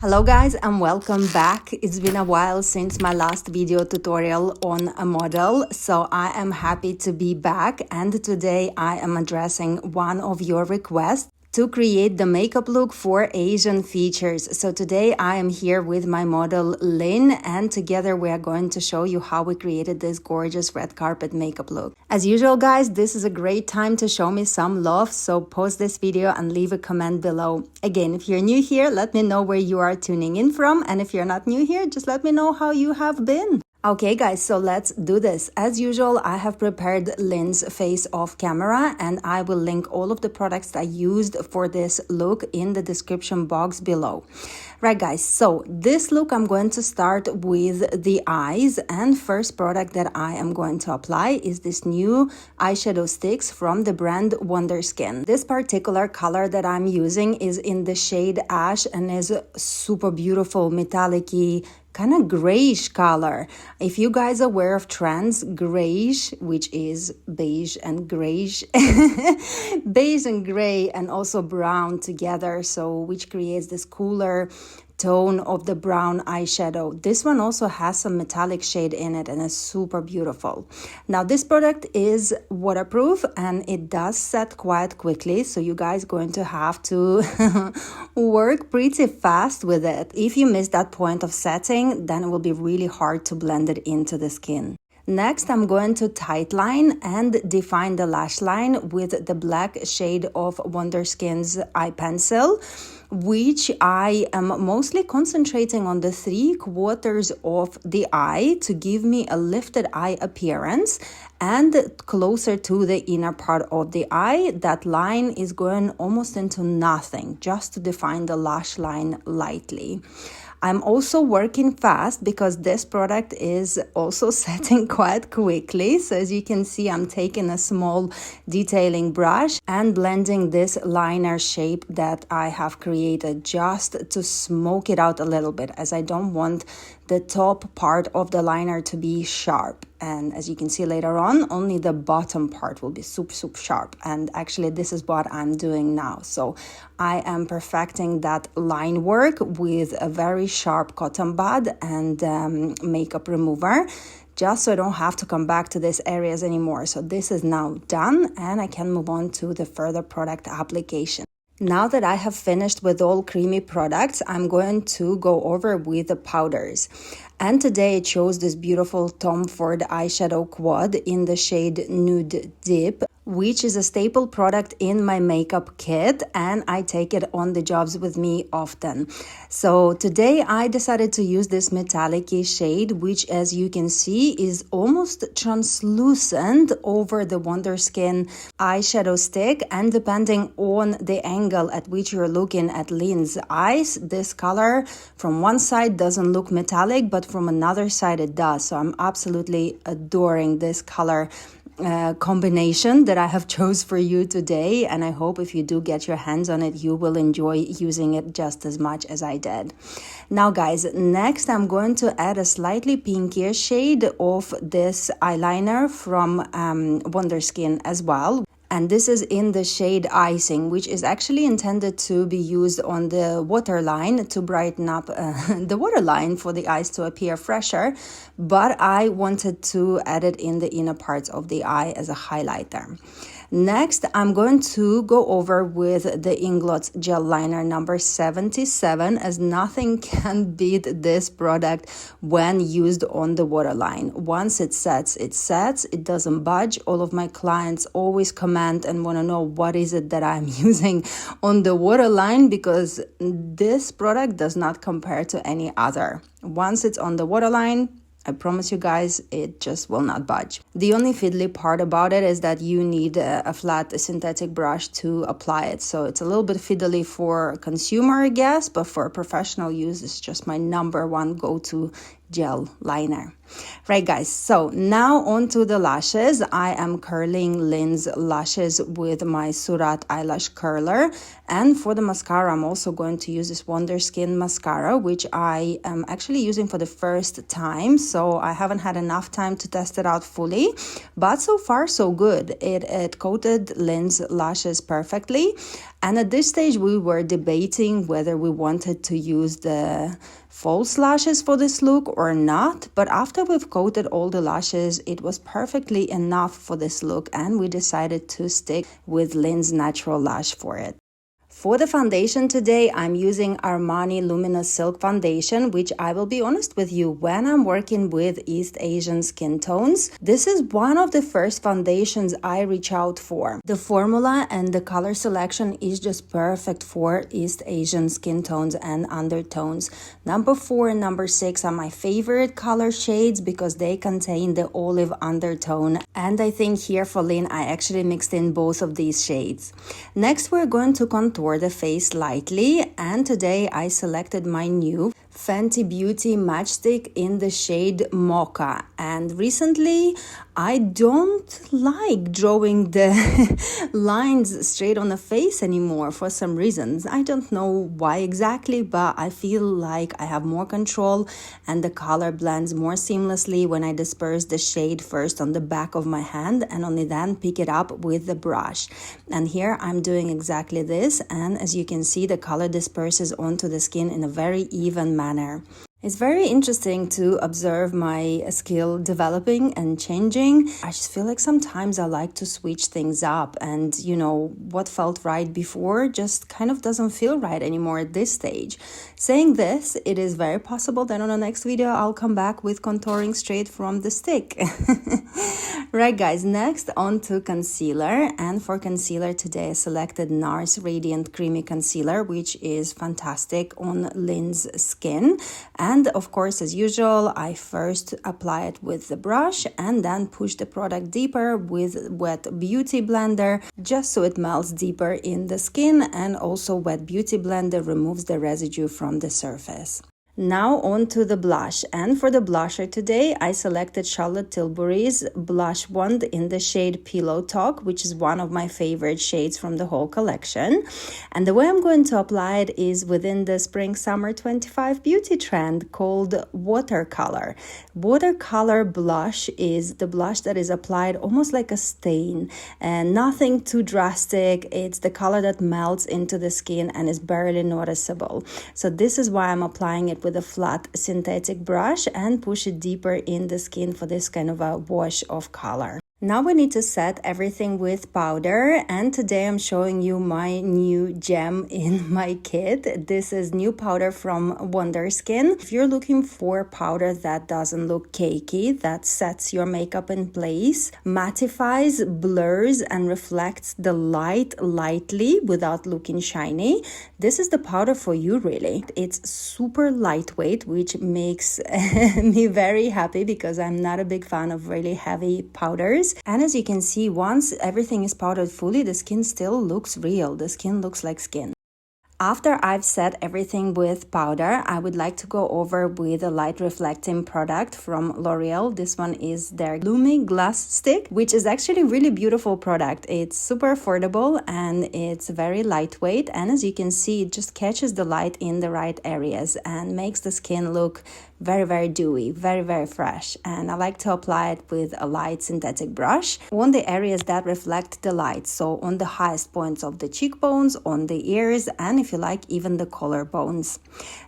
Hello guys and welcome back. It's been a while since my last video tutorial on a model, so I am happy to be back, and today I am addressing one of your requests to create the makeup look for Asian features. So today I am here with my model Lynn, and together we are going to show you how we created this gorgeous red carpet makeup look. As usual guys, this is a great time to show me some love, so pause this video and leave a comment below. Again, if you're new here, let me know where you are tuning in from, and if you're not new here, just let me know how you have been. Okay guys, so let's do this. As usual, I have prepared Lynn's face off camera, and I will link all of the products I used for this look in the description box below. Right guys, so this look I'm going to start with the eyes, and first product that I am going to apply is this new eyeshadow sticks from the brand Wonderskin. This particular color that I'm using is in the shade Ash and is super beautiful metallic-y kind of grayish color. If you guys are aware of trends, grayish, which is beige and grayish, beige and gray, and also brown together, so which creates this cooler tone of the brown eyeshadow. This one also has some metallic shade in it and is super beautiful. Now this product is waterproof and it does set quite quickly, so you guys going to have to work pretty fast with it. If you miss that point of setting, then it will be really hard to blend it into the skin. Next, I'm going to tightline and define the lash line with the black shade of Wonderskin's eye pencil, which I am mostly concentrating on the 3/4 of the eye to give me a lifted eye appearance, and closer to the inner part of the eye, that line is going almost into nothing, just to define the lash line lightly. I'm also working fast because this product is also setting quite quickly. So as you can see, I'm taking a small detailing brush and blending this liner shape that I have created just to smoke it out a little bit, as I don't want the top part of the liner to be sharp. And as you can see later on, only the bottom part will be super sharp. And actually this is what I'm doing now. So I am perfecting that line work with a very sharp cotton bud and makeup remover, just so I don't have to come back to these areas anymore. So this is now done, and I can move on to the further product application. Now that I have finished with all creamy products, I'm going to go over with the powders. And today I chose this beautiful Tom Ford eyeshadow quad in the shade Nude Dip, which is a staple product in my makeup kit, and I take it on the jobs with me often. So today I decided to use this metallic-y shade, which as you can see is almost translucent over the Wonderskin eyeshadow stick, and depending on the angle at which you're looking at Lynn's eyes, this color from one side doesn't look metallic, but from another side it does. So I'm absolutely adoring this color combination that I have chose for you today, and I hope if you do get your hands on it, you will enjoy using it just as much as I did. Now guys, next I'm going to add a slightly pinkier shade of this eyeliner from Wonderskin as well. And this is in the shade Icing, which is actually intended to be used on the waterline to brighten up the waterline for the eyes to appear fresher. But I wanted to add it in the inner parts of the eye as a highlighter. Next, I'm going to go over with the Inglot's Gel Liner number 77, as nothing can beat this product when used on the waterline. Once it sets, it doesn't budge. All of my clients always comment and want to know what is it that I'm using on the waterline, because this product does not compare to any other. Once it's on the waterline, I promise you guys, it just will not budge. The only fiddly part about it is that you need a flat synthetic brush to apply it. So it's a little bit fiddly for consumer, I guess, but for professional use, it's just my number one go-to gel liner. Right guys, so now on to the lashes. I am curling Lynn's lashes with my Surat eyelash curler, and for the mascara I'm also going to use this Wonderskin mascara, which I am actually using for the first time, so I haven't had enough time to test it out fully, but so far so good. It coated Lynn's lashes perfectly, and at this stage we were debating whether we wanted to use the false lashes for this look or not, but after we've coated all the lashes, it was perfectly enough for this look, and we decided to stick with Lynn's natural lash for it. For the foundation today, I'm using Armani Luminous Silk Foundation, which I will be honest with you, when I'm working with East Asian skin tones, this is one of the first foundations I reach out for. The formula and the color selection is just perfect for East Asian skin tones and undertones. Number 4 and number 6 are my favorite color shades because they contain the olive undertone. And I think here for Lynn, I actually mixed in both of these shades. Next, we're going to contour the face lightly, and today I selected my new Fenty Beauty matchstick in the shade Mocha. And recently I don't like drawing the lines straight on the face anymore for some reasons. I don't know why exactly, but I feel like I have more control and the color blends more seamlessly when I disperse the shade first on the back of my hand and only then pick it up with the brush. And here I'm doing exactly this, and as you can see, the color disperses onto the skin in a very even manner. It's very interesting to observe my skill developing and changing. I just feel like sometimes I like to switch things up, and you know, what felt right before just kind of doesn't feel right anymore at this stage. Saying this, it is very possible that on the next video I'll come back with contouring straight from the stick. Right guys, next on to concealer, and for concealer today I selected NARS Radiant Creamy Concealer, which is fantastic on Lynn's skin. And of course, as usual, I first apply it with the brush and then push the product deeper with Wet Beauty Blender, just so it melts deeper in the skin, and also Wet Beauty Blender removes the residue from the surface. Now on to the blush, and for the blusher today I selected Charlotte Tilbury's blush wand in the shade Pillow Talk, which is one of my favorite shades from the whole collection. And the way I'm going to apply it is within the Spring Summer 25 beauty trend called Watercolour. Watercolour blush is the blush that is applied almost like a stain, and nothing too drastic. It's the color that melts into the skin and is barely noticeable. So this is why I'm applying it with a flat synthetic brush and push it deeper in the skin for this kind of a wash of color. Now we need to set everything with powder, and today I'm showing you my new gem in my kit. This is new powder from Wonderskin. If you're looking for powder that doesn't look cakey, that sets your makeup in place, mattifies, blurs, and reflects the light lightly without looking shiny, this is the powder for you really. It's super lightweight, which makes me very happy because I'm not a big fan of really heavy powders. And as you can see, once everything is powdered fully, the skin still looks real. The skin looks like skin. After I've set everything with powder, I would like to go over with a light reflecting product from L'Oreal. This one is their Lumi Glass Stick, which is actually a really beautiful product. It's super affordable and it's very lightweight. And as you can see, it just catches the light in the right areas and makes the skin look very, very dewy, very, very fresh. And I like to apply it with a light synthetic brush on the areas that reflect the light. So on the highest points of the cheekbones, on the ears, and if you like, even the collarbones.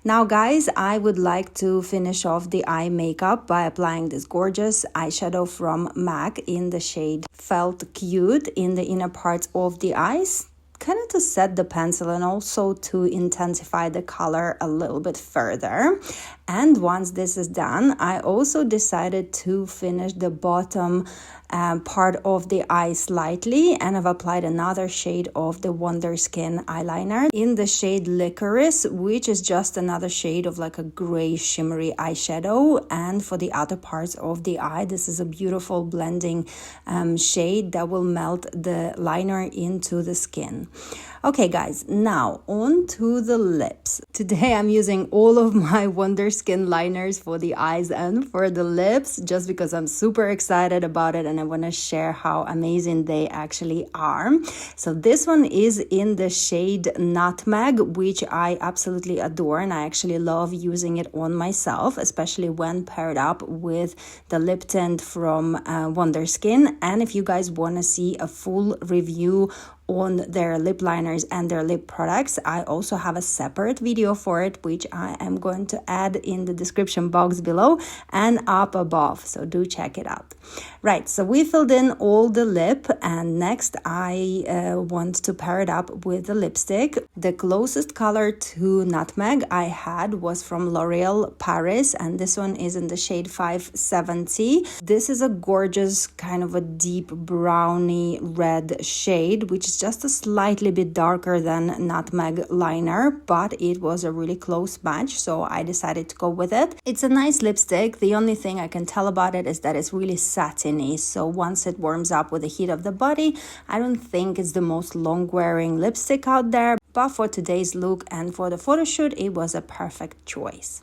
Now guys, I would like to finish off the eye makeup by applying this gorgeous eyeshadow from MAC in the shade Felt Cute in the inner parts of the eyes, kind of to set the pencil and also to intensify the color a little bit further. And once this is done, I also decided to finish the bottom part of the eye slightly, and I've applied another shade of the Wonderskin eyeliner in the shade Licorice, which is just another shade of like a gray shimmery eyeshadow. And for the outer parts of the eye, this is a beautiful blending shade that will melt the liner into the skin. Okay guys, now on to the lips. Today I'm using all of my Wonderskin liners for the eyes and for the lips, just because I'm super excited about it and I want to share how amazing they actually are. So this one is in the shade Nutmeg, which I absolutely adore, and I actually love using it on myself, especially when paired up with the lip tint from Wonderskin. And if you guys want to see a full review on their lip liners and their lip products, I also have a separate video for it, which I am going to add in the description box below and up above, so do check it out. Right, so we filled in all the lip, and next I want to pair it up with the lipstick. The closest color to Nutmeg I had was from L'Oreal Paris, and this one is in the shade 570. This is a gorgeous kind of a deep browny red shade, which is just a slightly bit darker than Nutmeg liner, but it was a really close match, so I decided to go with it. It's a nice lipstick. The only thing I can tell about it is that it's really satiny, so once it warms up with the heat of the body, I don't think it's the most long-wearing lipstick out there, but for today's look and for the photo shoot, it was a perfect choice.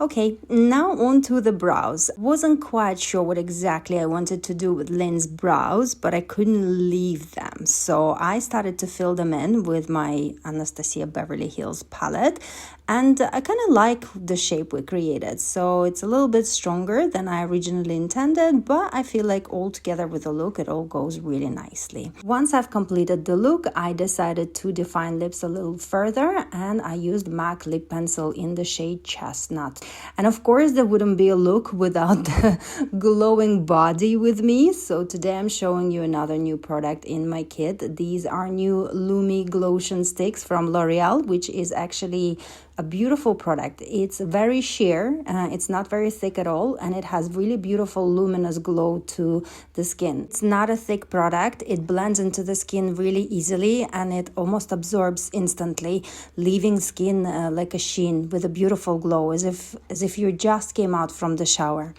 Okay, now on to the brows. Wasn't quite sure what exactly I wanted to do with Lynn's brows, but I couldn't leave them. So I started to fill them in with my Anastasia Beverly Hills palette. And I kind of like the shape we created. So it's a little bit stronger than I originally intended, but I feel like all together with the look, it all goes really nicely. Once I've completed the look, I decided to define lips a little further, and I used MAC lip pencil in the shade Chestnut. And of course, there wouldn't be a look without the glowing body with me. So today I'm showing you another new product in my kit. These are new Lumi Glotion sticks from L'Oreal, which is actually a beautiful product. It's very sheer, it's not very thick at all, and it has really beautiful luminous glow to the skin. It's not a thick product, it blends into the skin really easily, and it almost absorbs instantly, leaving skin like a sheen with a beautiful glow, as if you just came out from the shower.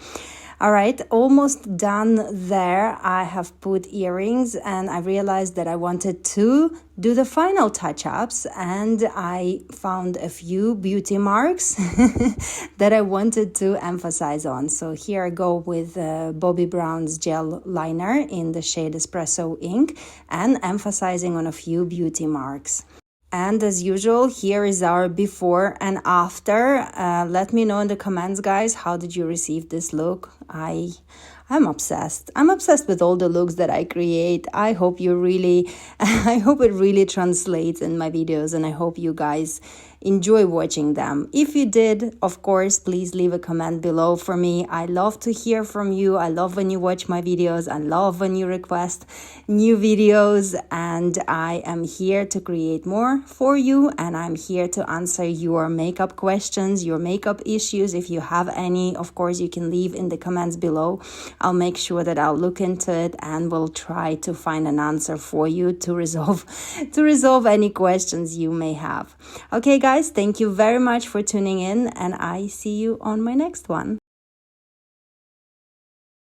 All right, almost done there. I have put earrings, and I realized that I wanted to do the final touch-ups, and I found a few beauty marks that I wanted to emphasize on. So here I go with Bobbi Brown's gel liner in the shade Espresso Ink, and emphasizing on a few beauty marks. And as usual, here is our before and after. Let me know in the comments, guys, how did you receive this look? I'm obsessed. I'm obsessed with all the looks that I create. I hope it really translates in my videos, and I hope you guys enjoy watching them. If you did, of course, please leave a comment below for me. I love to hear from you. I love when you watch my videos. I love when you request new videos, and I am here to create more for you, and I'm here to answer your makeup questions, your makeup issues. If you have any, of course, you can leave in the comments below. I'll make sure that I'll look into it and will try to find an answer for you to resolve any questions you may have. Okay, guys, thank you very much for tuning in, and I see you on my next one.